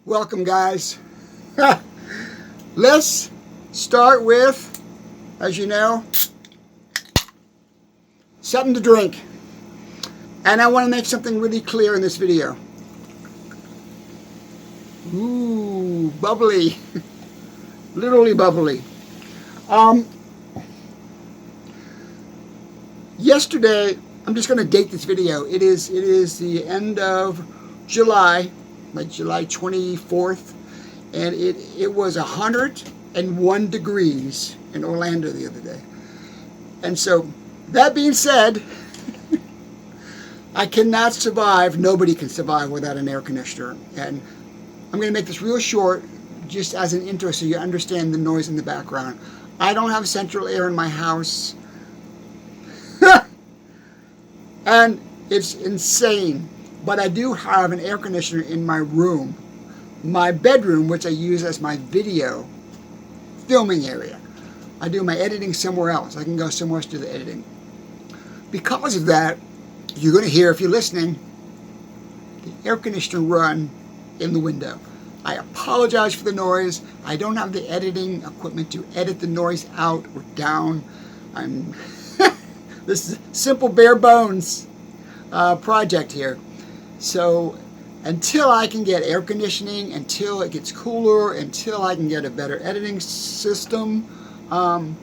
Welcome, guys. Let's start with, as you know, something to drink. And I want to make something really clear in this video. Ooh, bubbly. Literally bubbly. Yesterday, I'm just going to date this video. It is the end of July, like July 24th, and it was 101 degrees in Orlando the other day. And so, that being said, I cannot survive, nobody can survive without an air conditioner. And I'm going to make this real short, just as an intro so you understand the noise in the background. I don't have central air in my house. And it's insane. But I do have an air conditioner in my room. My bedroom, which I use as my video filming area. I do my editing somewhere else. I can go somewhere else to do the editing. Because of that, you're going to hear, if you're listening, the air conditioner run in the window. I apologize for the noise. I don't have the editing equipment to edit the noise out or down. This is a simple, bare bones project here. So until I can get air conditioning, until it gets cooler, until I can get a better editing system, I'm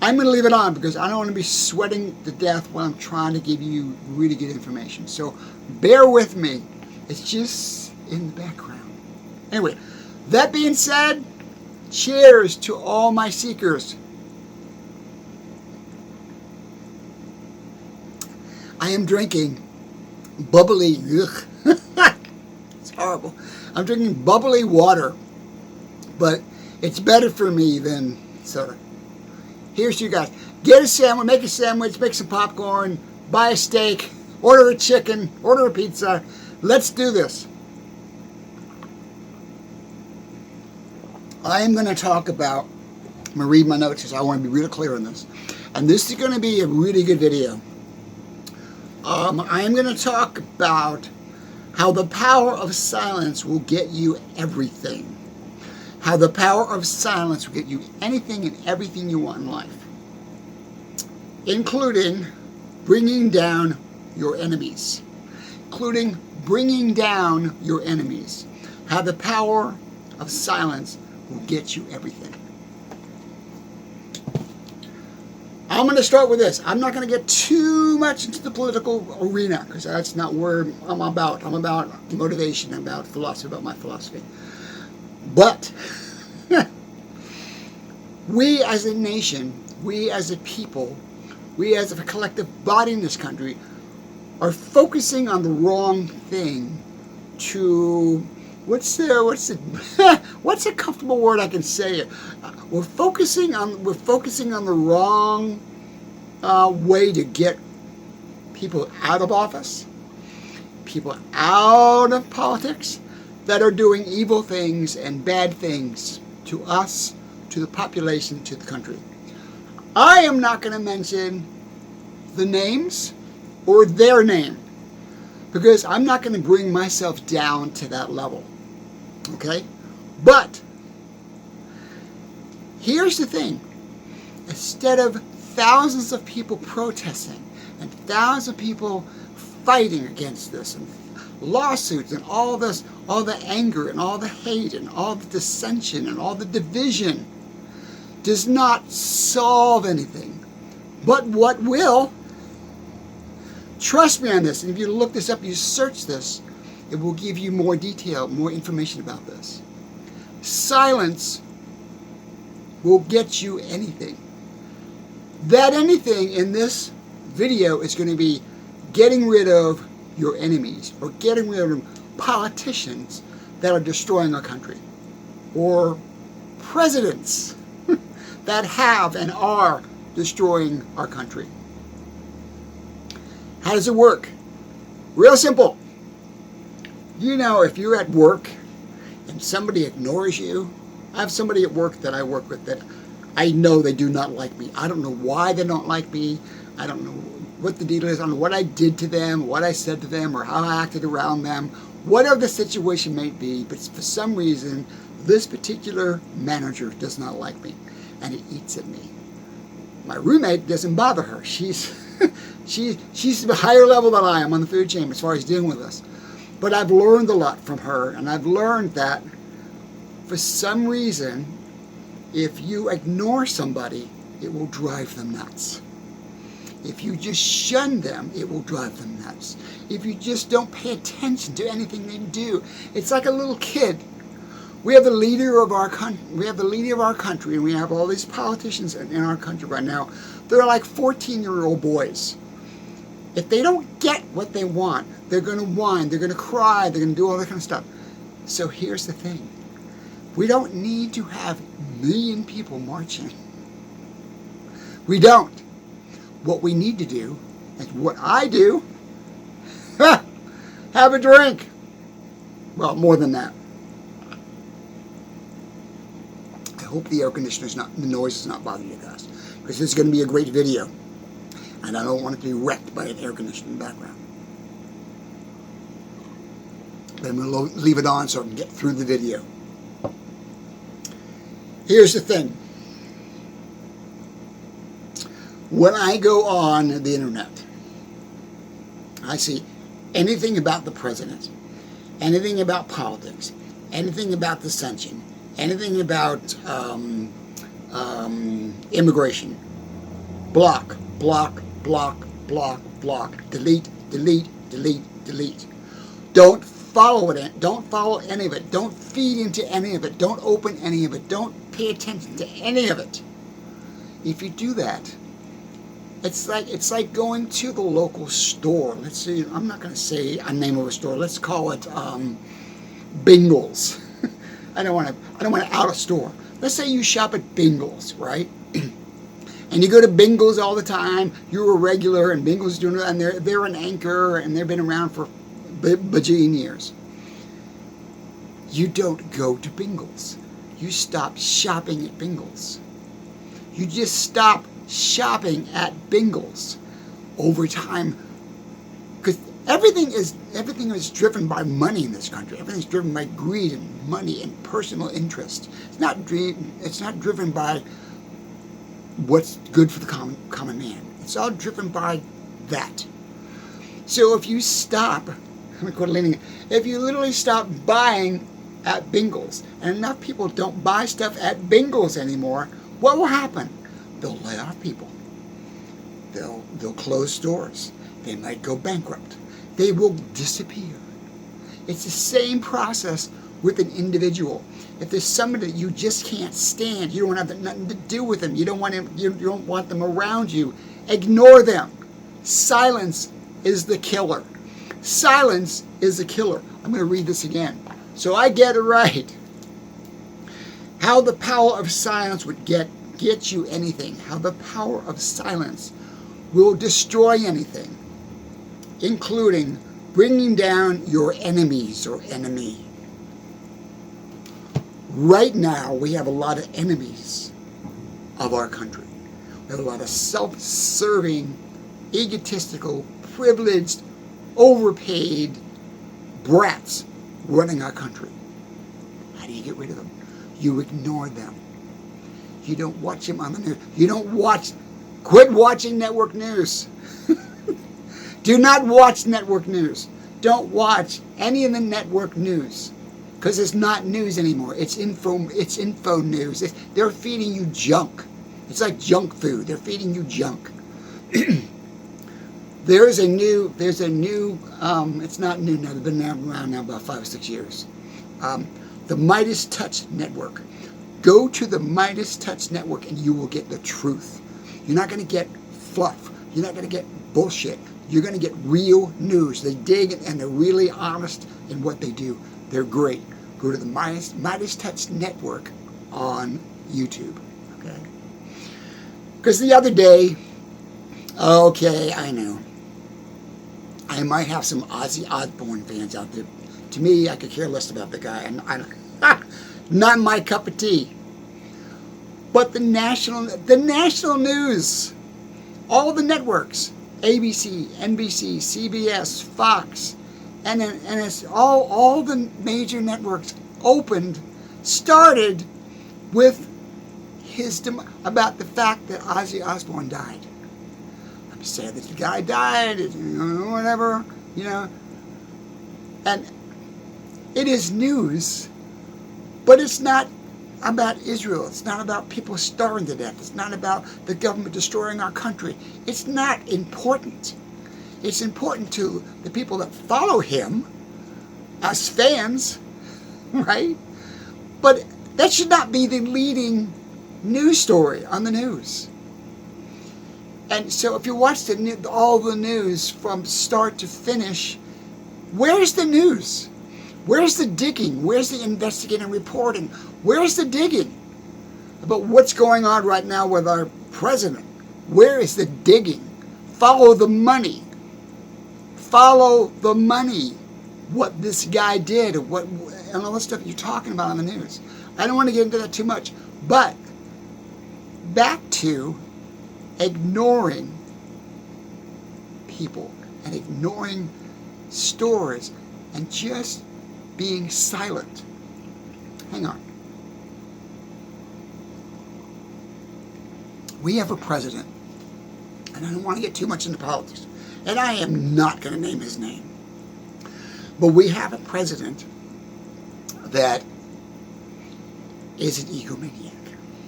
going to leave it on because I don't want to be sweating to death when I'm trying to give you really good information. So bear with me. It's just in the background. Anyway, that being said, cheers to all my seekers. I am drinking bubbly, it's horrible. I'm drinking bubbly water, but it's better for me than soda. Here's to you guys. Get a sandwich, make a sandwich, make some popcorn, buy a steak, order a chicken, order a pizza. Let's do this. I am going to talk about, I'm going to read my notes because I want to be real clear on this. And this is going to be a really good video. I am going to talk about how the power of silence will get you everything. How the power of silence will get you anything and everything you want in life. Including bringing down your enemies. Including bringing down your enemies. How the power of silence will get you everything. I'm going to start with this. I'm not going to get too much into the political arena because that's not where I'm about. I'm about motivation, I'm about philosophy, about my philosophy. But we as a nation, we as a people, we as a collective body in this country are focusing on the wrong thing to, what's a comfortable word I can say it? We're focusing on the wrong way to get people out of office, people out of politics that are doing evil things and bad things to us, to the population, to the country. I am not going to mention the names or their name because I'm not going to bring myself down to that level. Okay? But here's the thing. Instead of thousands of people protesting and thousands of people fighting against this and lawsuits and all this, all the anger and all the hate and all the dissension and all the division does not solve anything. But what will, trust me on this, and if you look this up, you search this, it will give you more detail, more information about this. Silence will get you anything. That anything in this video is going to be getting rid of your enemies or getting rid of politicians that are destroying our country or presidents that have and are destroying our country. How does it work? Real simple. You know, if you're at work and somebody ignores you, I have somebody at work that I work with that I know they do not like me. I don't know why they don't like me. I don't know what the deal is. I don't know what I did to them, what I said to them, or how I acted around them, whatever the situation may be, but for some reason, this particular manager does not like me, and it eats at me. My roommate doesn't bother her. She's a higher level than I am on the food chain as far as dealing with this. But I've learned a lot from her, and I've learned that for some reason, if you ignore somebody, it will drive them nuts. If you just shun them, it will drive them nuts. If you just don't pay attention to anything they do, it's like a little kid. We have the leader of our country. And we have all these politicians in our country right now. They're like 14-year-old boys. If they don't get what they want, they're going to whine, they're going to cry, they're going to do all that kind of stuff. So here's the thing. We don't need to have a million people marching. We don't. What we need to do, and what I do, have a drink. Well, more than that. I hope the air conditioner's the noise is not bothering you guys, because this is going to be a great video, and I don't want it to be wrecked by an air conditioner in the background. But I'm going to leave it on so I can get through the video. Here's the thing. When I go on the internet, I see anything about the president, anything about politics, anything about the ascension, anything about immigration. Block, block, block, block, block. Delete, delete, delete, delete. Don't follow it. Don't follow any of it. Don't feed into any of it. Don't open any of it. Don't pay attention to any of it. If you do that, it's like going to the local store. Let's see. I'm not going to say a name of a store. Let's call it Bingles. I don't want to out a store. Let's say you shop at Bingles, right? And you go to Bingles all the time. You're a regular, and Bingles doing it, and they're an anchor, and they've been around for bajillion years. You don't go to Bingles. You stop shopping at Bingles. You just stop shopping at Bingles over time, because everything is driven by money in this country. Everything's driven by greed and money and personal interest. It's not driven by what's good for the common man. It's all driven by that. So if you stop, if you literally stop buying at Bingles, and enough people don't buy stuff at Bingles anymore, what will happen? They'll lay off people. They'll close stores. They might go bankrupt. They will disappear. It's the same process with an individual. If there's somebody that you just can't stand, you don't have nothing to do with them, you don't want them around you, ignore them. Silence is the killer. Silence is the killer. I'm going to read this again, so I get it right. How the power of silence would get you anything. How the power of silence will destroy anything, including bringing down your enemies or enemy. Right now, we have a lot of enemies of our country. We have a lot of self-serving, egotistical, privileged, overpaid brats running our country. How do you get rid of them? You ignore them. You don't watch them on the news. Quit watching network news. Do not watch network news. Don't watch any of the network news, because it's not news anymore. It's info news. They're feeding you junk. It's like junk food. They're feeding you junk. There's a new, it's not new now, they've been around now about 5 or 6 years. The Midas Touch Network. Go to the Midas Touch Network and you will get the truth. You're not going to get fluff. You're not going to get bullshit. You're going to get real news. They dig and they're really honest in what they do. They're great. Go to the Midas Touch Network on YouTube. Okay? Because the other day, okay, I know, I might have some Ozzy Osbourne fans out there. To me, I could care less about the guy. Not my cup of tea. But the national news, all the networks, ABC, NBC, CBS, Fox, And it's all the major networks started with about the fact that Ozzy Osbourne died. I'm sad that the guy died, whatever, And it is news, but it's not about Israel. It's not about people starving to death. It's not about the government destroying our country. It's not important. It's important to the people that follow him, us fans, right? But that should not be the leading news story on the news. And so if you watch all the news from start to finish, where's the news? Where's the digging? Where's the investigating reporting? Where's the digging about what's going on right now with our president? Where is the digging? Follow the money. Follow the money. What this guy did, and all the stuff you're talking about on the news. I don't want to get into that too much, but back to ignoring people and ignoring stories and just being silent. Hang on. We have a president, and I don't want to get too much into politics, and I am not going to name his name, but we have a president that is an egomaniac,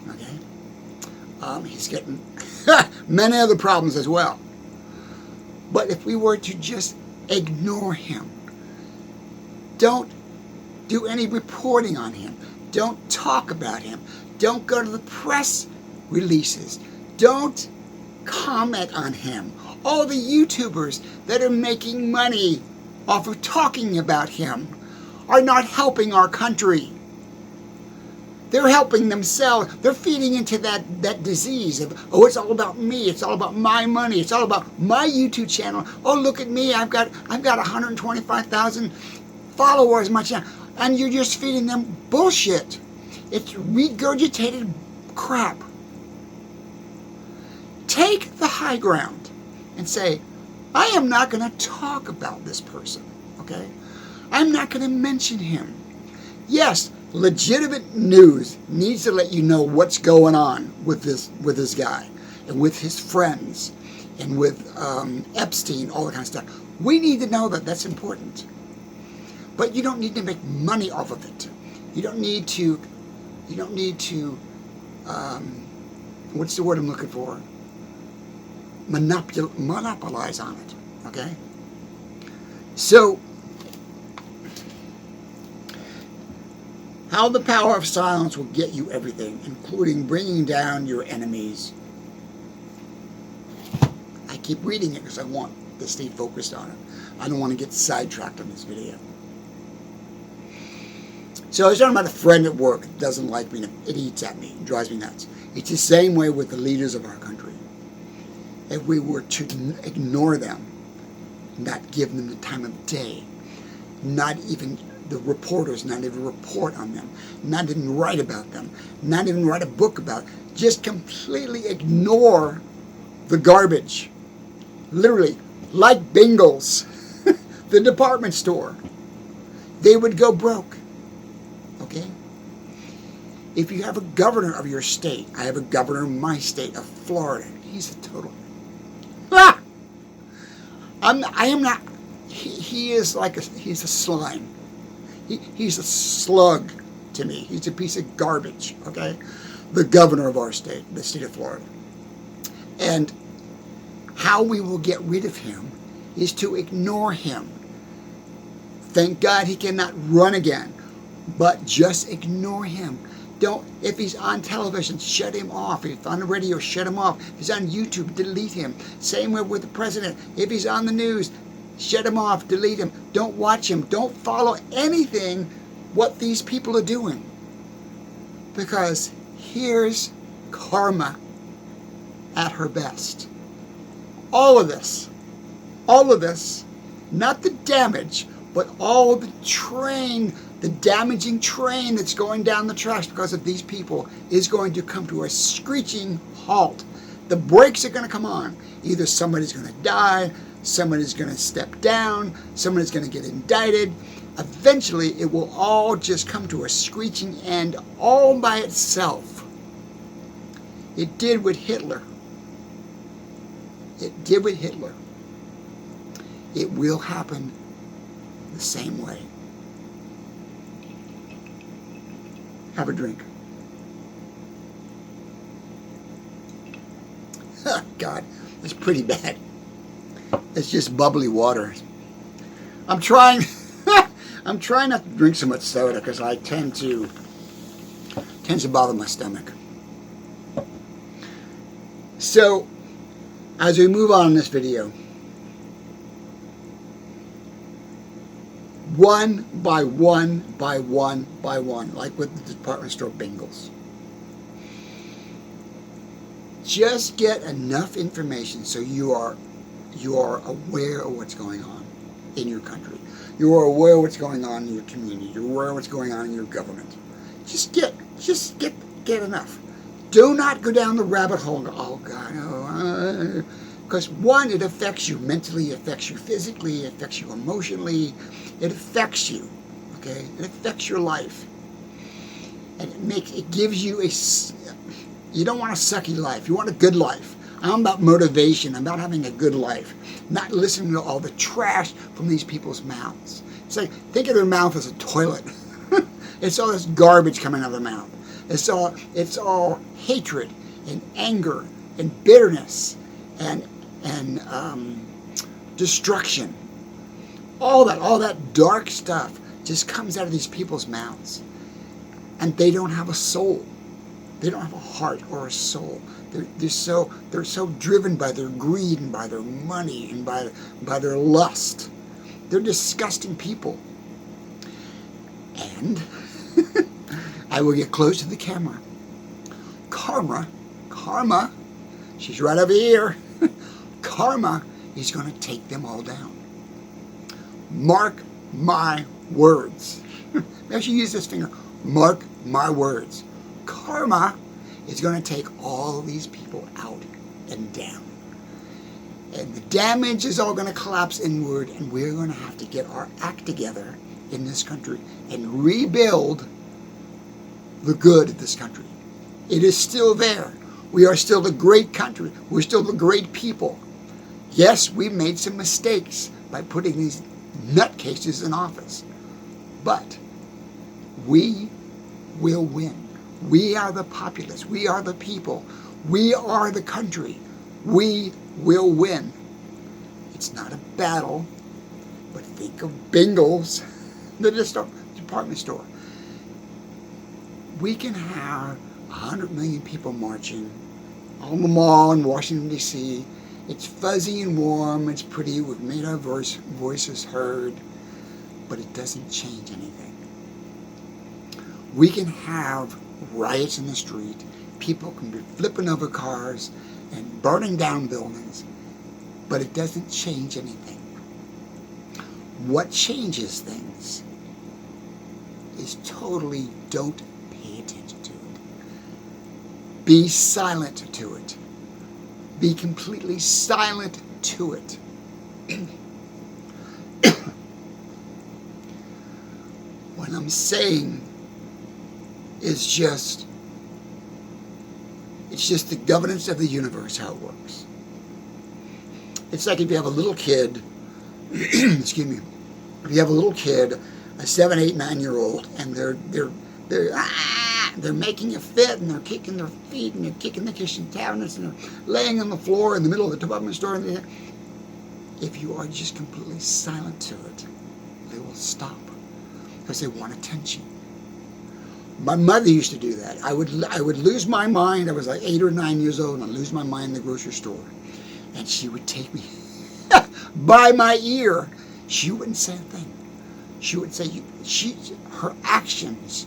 okay? He's getting many other problems as well. But if we were to just ignore him, don't do any reporting on him, don't talk about him, don't go to the press releases, don't comment on him. All the YouTubers that are making money off of talking about him are not helping our country. They're helping themselves. They're feeding into that disease of, it's all about me. It's all about my money. It's all about my YouTube channel. Oh, look at me. I've got 125,000 followers on my channel. And you're just feeding them bullshit. It's regurgitated crap. Take the high ground and say, I am not going to talk about this person, okay? I'm not going to mention him. Yes, legitimate news needs to let you know what's going on with this guy and with his friends and with Epstein, all that kind of stuff. We need to know that. That's important. But you don't need to make money off of it. You don't need to, what's the word I'm looking for? Monopolize on it, okay? So, how the power of silence will get you everything, including bringing down your enemies. I keep reading it because I want to stay focused on it. I don't want to get sidetracked on this video. So I was talking about a friend at work that doesn't like me. It eats at me. It drives me nuts. It's the same way with the leaders of our country. If we were to ignore them, not give them the time of day, not even the reporters, not even report on them, not even write about them, not even write a book about it, just completely ignore the garbage. Literally, like Bingles, the department store, they would go broke. Okay? If you have a governor of your state, I have a governor of my state, of Florida, he's a total... I am not... He is like he's a slime. He's a slug to me. He's a piece of garbage, okay? The governor of our state, the state of Florida. And how we will get rid of him is to ignore him. Thank God he cannot run again. But just ignore him. If he's on television, shut him off. If he's on the radio, shut him off. If he's on YouTube, delete him. Same way with the president. If he's on the news, shut him off, delete him. Don't watch him. Don't follow anything what these people are doing. Because here's karma at her best. All of this, not the damage, but all the damaging train that's going down the tracks because of these people is going to come to a screeching halt. The brakes are going to come on. Either somebody's going to die, someone is going to step down, someone is going to get indicted. Eventually, it will all just come to a screeching end all by itself. It did with Hitler. It did with Hitler. It will happen the same way. Have a drink. God, that's pretty bad. It's just bubbly water. I'm trying not to drink so much soda because I tends to bother my stomach. So, as we move on in this video, one by one, like with the department store bingos. Just get enough information so you are aware of what's going on in your country. You are aware of what's going on in your community. You're aware of what's going on in your government. Just get enough. Do not go down the rabbit hole and go, oh God, because one, it affects you mentally, it affects you physically, it affects you emotionally, it affects you, okay? It affects your life. And it gives you you don't want a sucky life, you want a good life. I'm about motivation, I'm about having a good life, not listening to all the trash from these people's mouths. It's like, think of their mouth as a toilet. It's all this garbage coming out of their mouth. It's all hatred and anger and bitterness and destruction. All that dark stuff just comes out of these people's mouths. And they don't have a soul. They don't have a heart or a soul. They're so driven by their greed and by their money and by their lust. They're disgusting people. And I will get close to the camera. Karma, she's right over here. Karma is going to take them all down. Mark my words. Maybe I should use this finger. Mark my words. Karma is going to take all these people out and down. And the damage is all going to collapse inward, and we're going to have to get our act together in this country and rebuild the good of this country. It is still there. We are still the great country. We're still the great people. Yes, we made some mistakes by putting these nutcases in office. But we will win. We are the populace. We are the people. We are the country. We will win. It's not a battle, but think of bingos, the department store. We can have 100 million people marching on the mall in Washington, D.C. It's fuzzy and warm. It's pretty. We've made our voices heard, but it doesn't change anything. We can have riots in the street. People can be flipping over cars and burning down buildings, but it doesn't change anything. What changes things is totally don't pay attention to it. Be silent to it. Be completely silent to it. What I'm saying is it's just the governance of the universe, how it works. It's like if you have a little kid, excuse me, if you have a little kid, a 7, 8, 9-year-old, and they're making a fit, and they're kicking their feet, and they're kicking the kitchen cabinets, and they're laying on the floor in the middle of the department store. If you are just completely silent to it, they will stop because they want attention. My mother used to do that. I would lose my mind. I was like 8 or 9 years old, and I'd lose my mind in the grocery store. And she would take me by my ear. She wouldn't say a thing. She would say, her actions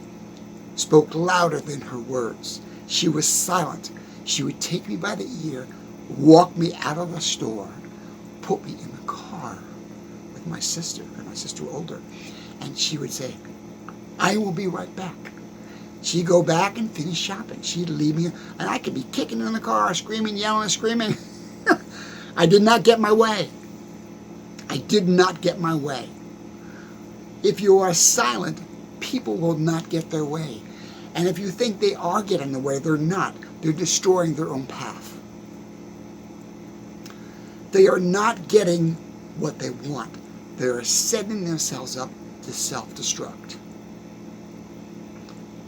spoke louder than her words. She was silent. She would take me by the ear, walk me out of the store, put me in the car with my sister, and my sister older. And she would say, I will be right back. She'd go back and finish shopping. She'd leave me, and I could be kicking in the car, screaming, yelling, screaming. I did not get my way. I did not get my way. If you are silent, people will not get their way. And if you think they are getting their way, they're not. They're destroying their own path. They are not getting what they want. They are setting themselves up to self-destruct.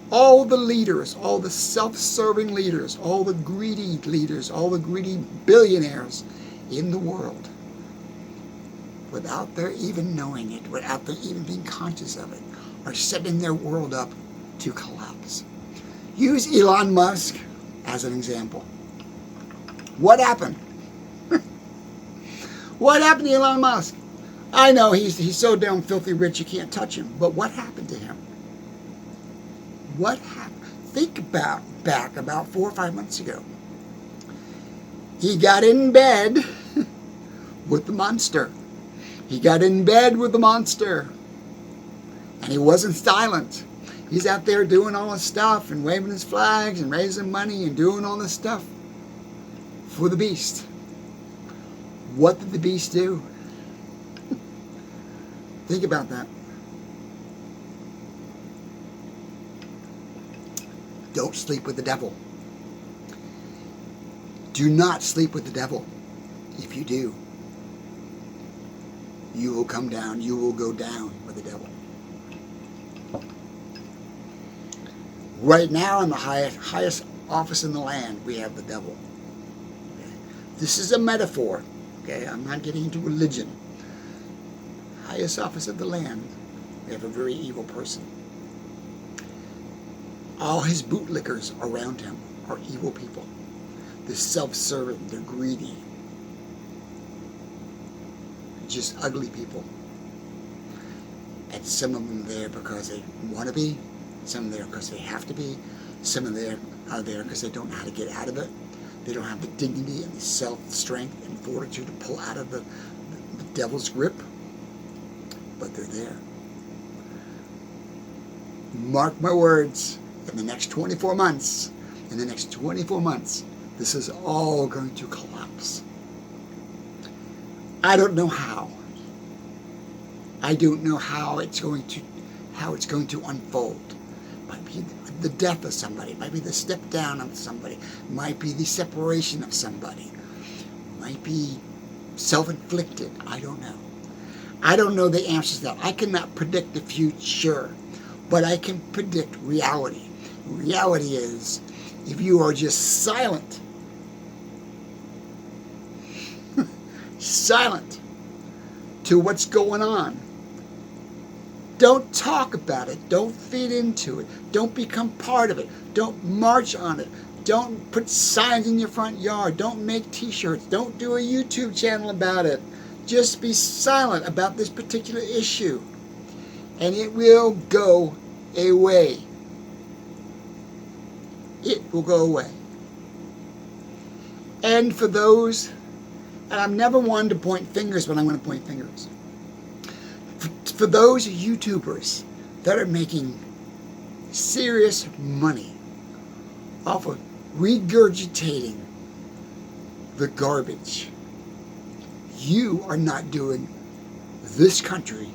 All the leaders, all the self-serving leaders, all the greedy leaders, all the greedy billionaires in the world, without their even knowing it, without them even being conscious of it, are setting their world up to collapse. Use Elon Musk as an example. What happened? What happened to Elon Musk? I know he's so damn filthy rich you can't touch him, but what happened to him? What happened? Think back about 4 or 5 months ago. He got in bed with the monster. He got in bed with the monster. And he wasn't silent. He's out there doing all this stuff and waving his flags and raising money and doing all this stuff for the beast. What did the beast do? Think about that. Don't sleep with the devil. Do not sleep with the devil. If you do, you will come down, you will go down with the devil. Right now, in the highest office in the land, we have the devil. Okay? This is a metaphor. Okay, I'm not getting into religion. Highest office of the land, we have a very evil person. All his bootlickers around him are evil people. They're self-serving, they're greedy. Just ugly people. And some of them are there because they want to be, some are there because they have to be, some of them are there because they don't know how to get out of it. They don't have the dignity and the self-strength and fortitude to pull out of the devil's grip. But they're there. Mark my words, in the next 24 months, this is all going to collapse. I don't know how. I don't know how it's going to unfold. Might be the death of somebody, might be the step down of somebody, might be the separation of somebody, might be self-inflicted. I don't know. I don't know the answers to that. I cannot predict the future, but I can predict reality. Reality is, if you are just silent, silent to what's going on, don't talk about it, don't feed into it, don't become part of it, don't march on it, don't put signs in your front yard, don't make t-shirts, don't do a YouTube channel about it. Just be silent about this particular issue, and it will go away. It will go away. And for those, and I'm never one to point fingers, but I'm going to point fingers. For those YouTubers that are making serious money off of regurgitating the garbage, you are not doing this country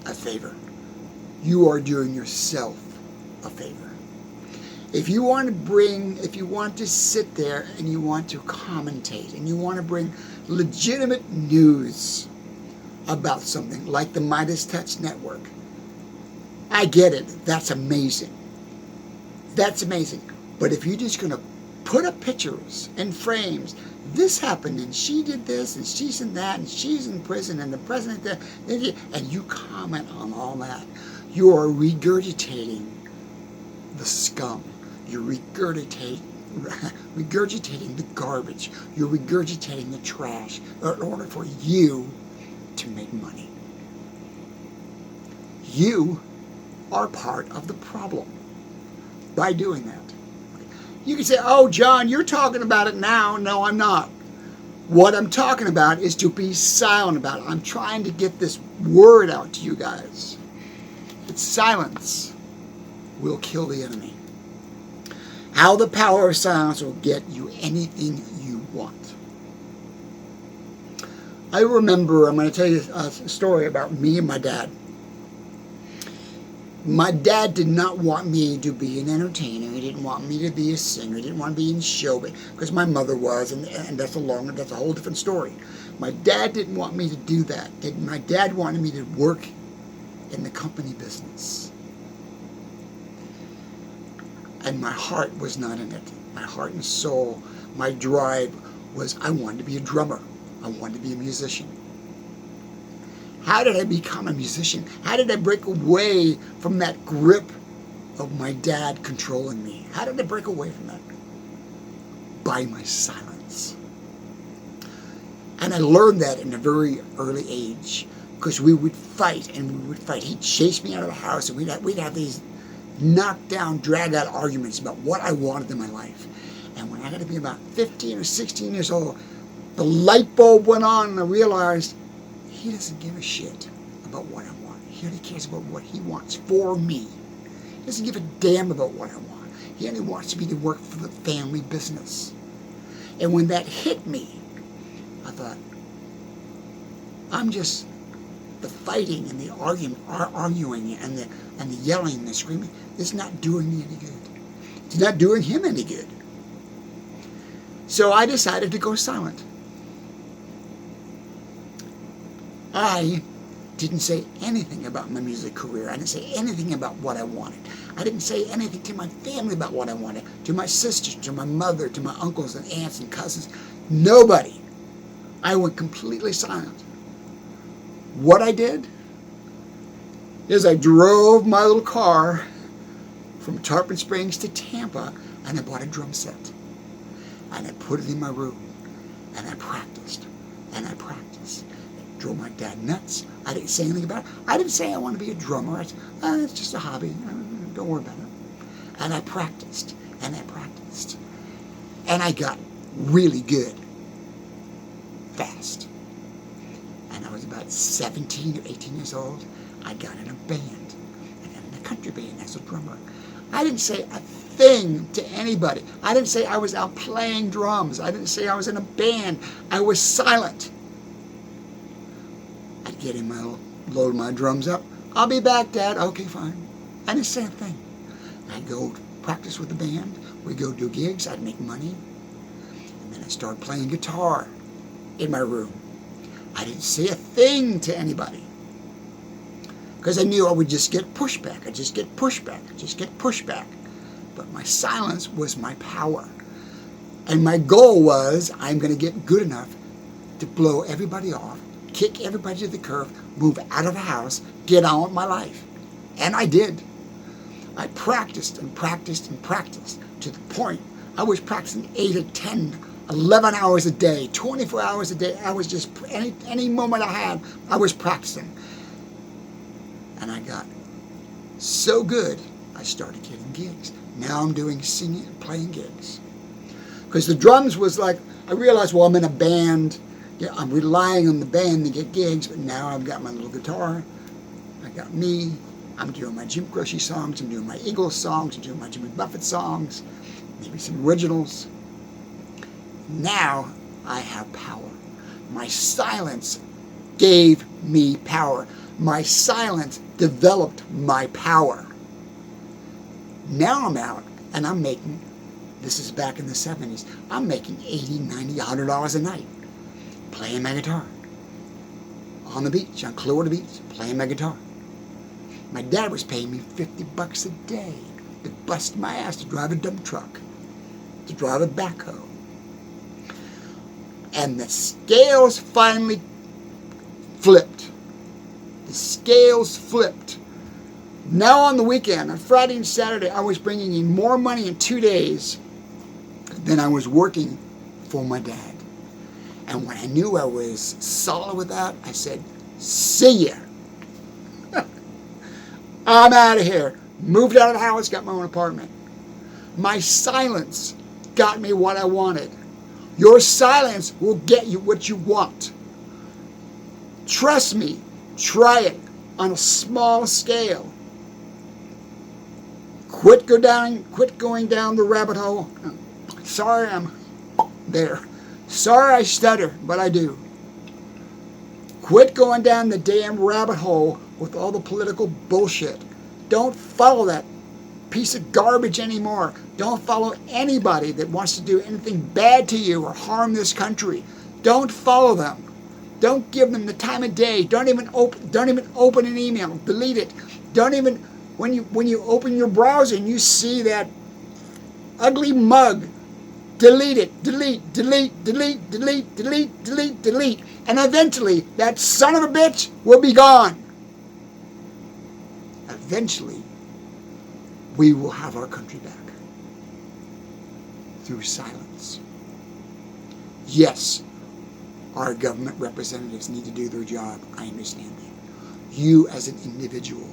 a favor. You are doing yourself a favor. If you want to sit there and you want to commentate and you want to bring legitimate news about something like the Midas Touch Network, I get it. That's amazing. That's amazing. But if you're just going to put up pictures and frames, this happened and she did this and she's in that and she's in prison and the president that, and you comment on all that, you are regurgitating the scum. You're regurgitating the garbage. You're regurgitating the trash in order for you to make money. You are part of the problem by doing that. You can say, oh, John, you're talking about it now. No, I'm not. What I'm talking about is to be silent about it. I'm trying to get this word out to you guys. That silence will kill the enemy. How the power of silence will get you anything you want. I remember, I'm going to tell you a story about me and my dad. My dad did not want me to be an entertainer. He didn't want me to be a singer. He didn't want to be in show, because my mother was, and that's a whole different story. My dad didn't want me to do that. My dad wanted me to work in the company business. And my heart was not in it. My heart and soul, my drive was I wanted to be a drummer. I wanted to be a musician. How did I become a musician? How did I break away from that grip of my dad controlling me? How did I break away from that? By my silence. And I learned that in a very early age, because we would fight and we would fight. He'd chase me out of the house, and we'd have these knockdown, drag-out arguments about what I wanted in my life. And when I got to be about 15 or 16 years old, the light bulb went on, and I realized he doesn't give a shit about what I want. He only cares about what he wants for me. He doesn't give a damn about what I want. He only wants me to work for the family business. And when that hit me, I thought, I'm just the fighting and the arguing and the yelling and the screaming. It's not doing me any good. It's not doing him any good. So I decided to go silent. I didn't say anything about my music career. I didn't say anything about what I wanted. I didn't say anything to my family about what I wanted, to my sisters, to my mother, to my uncles and aunts and cousins. Nobody. I went completely silent. What I did is I drove my little car from Tarpon Springs to Tampa, and I bought a drum set. And I put it in my room, and I practiced, and I practiced. It drove my dad nuts. I didn't say anything about it. I didn't say I want to be a drummer. I said, it's just a hobby. Don't worry about it. And I practiced, and I practiced. And I got really good fast. And I was about 17 or 18 years old. I got in a band. I got in a country band as a drummer. I didn't say a thing to anybody. I didn't say I was out playing drums. I didn't say I was in a band. I was silent. I'd get in load my drums up. I'll be back, Dad. Okay, fine. I didn't say a thing. I'd go practice with the band. We'd go do gigs. I'd make money. And then I started playing guitar in my room. I didn't say a thing to anybody, because I knew I would just get pushback. I'd just get pushback. I'd just get pushback. But my silence was my power. And my goal was, I'm going to get good enough to blow everybody off, kick everybody to the curb, move out of the house, get on with my life. And I did. I practiced and practiced and practiced to the point I was practicing 8 or 10, 11 hours a day, 24 hours a day. I was just, any moment I had, I was practicing. And I got so good, I started getting gigs. Now I'm doing singing and playing gigs. Because the drums was like, I realized, well, I'm in a band. Yeah, I'm relying on the band to get gigs, but now I've got my little guitar. I got me. I'm doing my Jim Croce songs. I'm doing my Eagles songs. I'm doing my Jimmy Buffett songs. Maybe some originals. Now I have power. My silence gave me power. My silence developed my power. Now I'm out and I'm making, this is back in the 70s, I'm making $80, $90, $100 a night playing my guitar. On the beach, on Clearwater Beach, playing my guitar. My dad was paying me $50 a day to bust my ass to drive a dump truck, to drive a backhoe. And the scales finally flipped. The scales flipped. Now on the weekend, on Friday and Saturday, I was bringing in more money in 2 days than I was working for my dad. And when I knew I was solid with that, I said, see ya. I'm out of here. Moved out of the house, got my own apartment. My silence got me what I wanted. Your silence will get you what you want. Trust me, try it on a small scale. Quit going down the rabbit hole. Sorry I'm there. Sorry I stutter, but I do. Quit going down the damn rabbit hole with all the political bullshit. Don't follow that piece of garbage anymore. Don't follow anybody that wants to do anything bad to you or harm this country. Don't follow them. Don't give them the time of day. Don't even open an email. Delete it. Don't even when you open your browser and you see that ugly mug, delete it. Delete, delete, delete, delete, delete, delete, delete. And eventually that son of a bitch will be gone. Eventually we will have our country back. Through silence. Yes, our government representatives need to do their job. I understand that. You as an individual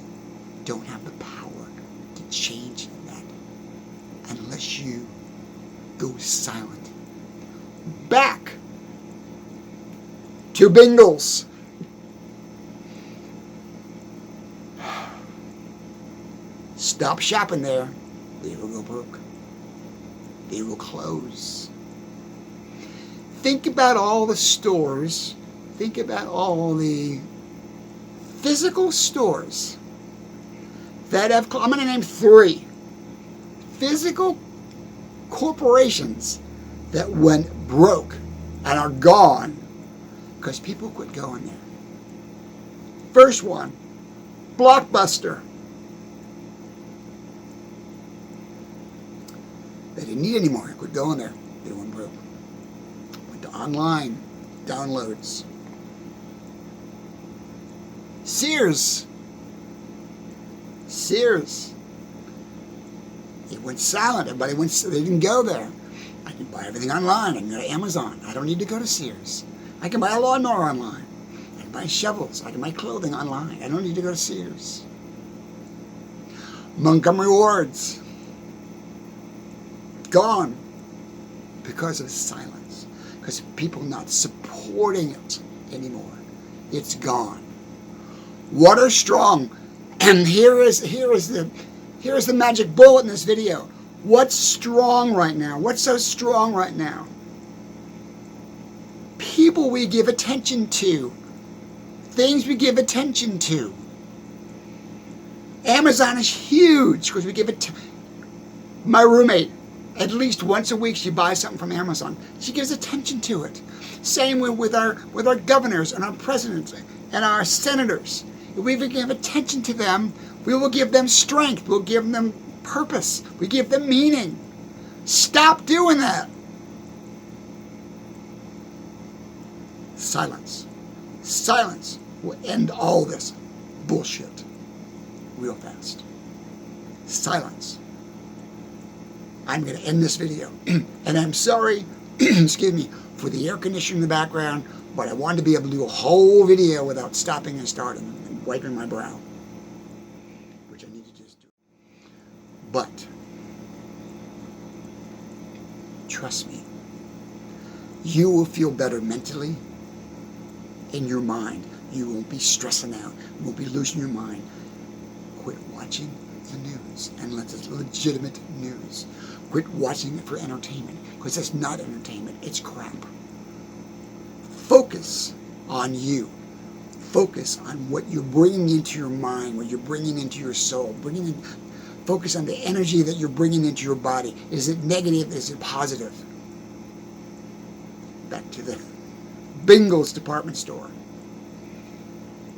don't have the power to change that unless you go silent. Back to Bingles. Stop shopping there. They will go broke. They will close. Think about all the stores. Think about all the physical stores that have, I'm going to name 3 physical corporations that went broke and are gone because people quit going there. First one, Blockbuster. They didn't need anymore. They quit going there. They went broke. Went to online downloads. Sears. It went silent. Everybody went. They didn't go there. I can buy everything online. I can go to Amazon. I don't need to go to Sears. I can buy a lawnmower online. I can buy shovels. I can buy clothing online. I don't need to go to Sears. Montgomery Wards. Gone because of silence, because of people not supporting it anymore. It's gone. Water Strong, and here is the magic bullet in this video. What's strong right now? What's so strong right now? People we give attention to, things we give attention to. Amazon is huge because we give it to my roommate. At least once a week she buys something from Amazon. She gives attention to it. Same with our governors and our presidents and our senators. If we give attention to them, we will give them strength. We'll give them purpose. We give them meaning. Stop doing that. Silence. Silence will end all this bullshit real fast. Silence. I'm going to end this video. And I'm sorry, excuse me, for the air conditioning in the background, but I wanted to be able to do a whole video without stopping and starting and wiping my brow, which I need to just do. But, trust me, you will feel better mentally in your mind. You won't be stressing out. You won't be losing your mind. Quit watching the news, unless it's legitimate news. Quit watching it for entertainment, because it's not entertainment, it's crap. Focus on you. Focus on what you're bringing into your mind, what you're bringing into your soul. Focus on the energy that you're bringing into your body. Is it negative? Is it positive? Back to the Bingles department store.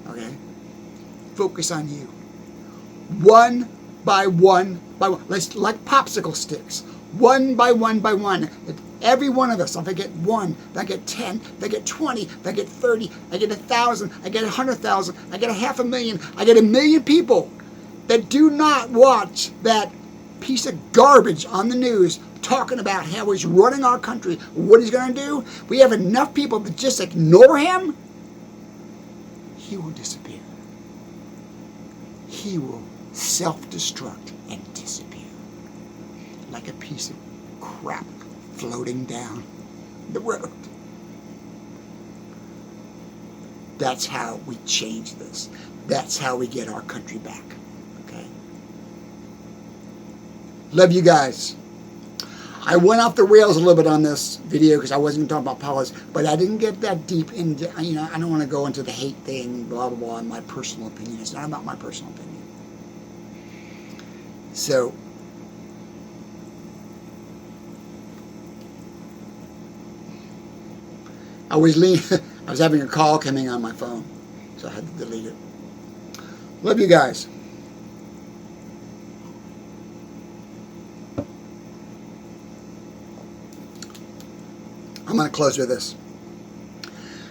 Okay? Focus on you. One by one by one. Let's like popsicle sticks. One by one by one. Every one of us, if I get 1, if I get 10, if I get 20, if I get 30, I get 1,000, I get 100,000, I get 500,000, I get 1,000,000 people that do not watch that piece of garbage on the news talking about how he's running our country, what he's going to do. We have enough people that just ignore him. He will disappear. He will self-destruct and disappear like a piece of crap floating down the road. That's how we change this. That's how we get our country back. Okay? Love you guys. I went off the rails a little bit on this video because I wasn't talking about politics, but I didn't get that deep into, I don't want to go into the hate thing, blah, blah, blah, and my personal opinion. It's not about my personal opinion. So, I was having a call coming on my phone, so I had to delete it. Love you guys. I'm going to close with this.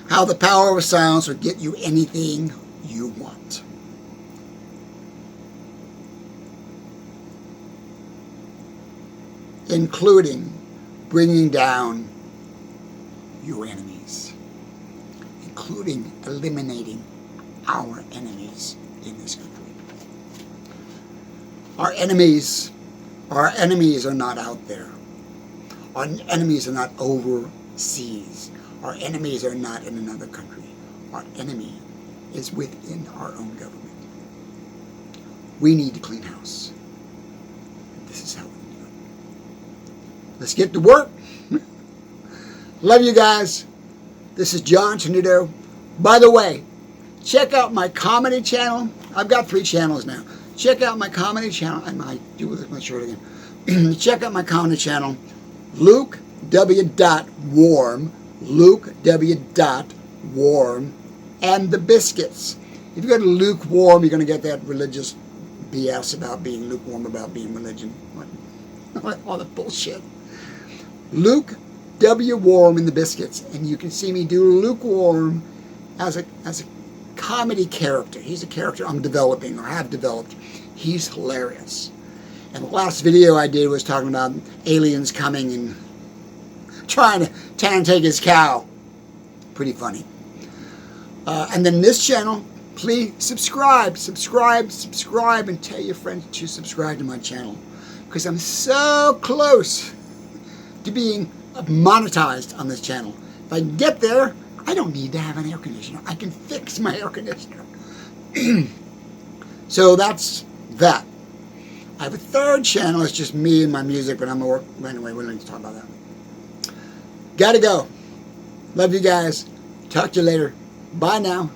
How the power of silence will get you anything you want. Including bringing down your enemies. Including eliminating our enemies in this country. Our enemies are not out there. Our enemies are not overseas. Our enemies are not in another country. Our enemy is within our own government. We need to clean house. This is how we do it. Let's get to work. Love you guys. This is John Tenuto. By the way, check out my comedy channel. I've got 3 channels now. Check out my comedy channel. I might do with my shirt again. Check out my comedy channel. Luke W. Warm, Luke W. Warm, and the Biscuits. If you go to lukewarm, you're going to get that religious BS about being lukewarm, about being religion. All the bullshit. Luke W. Warm and the Biscuits, and you can see me do lukewarm as a comedy character. He's a character I'm developing or have developed. He's hilarious. And the last video I did was talking about aliens coming and trying to take his cow. Pretty funny. And then this channel, please subscribe, and tell your friends to subscribe to my channel. Because I'm so close to being monetized on this channel. If I get there, I don't need to have an air conditioner. I can fix my air conditioner. So that's that. I have a 3rd channel. It's just me and my music, but I'm going to work. Anyway, we don't need to talk about that. Gotta go. Love you guys. Talk to you later. Bye now.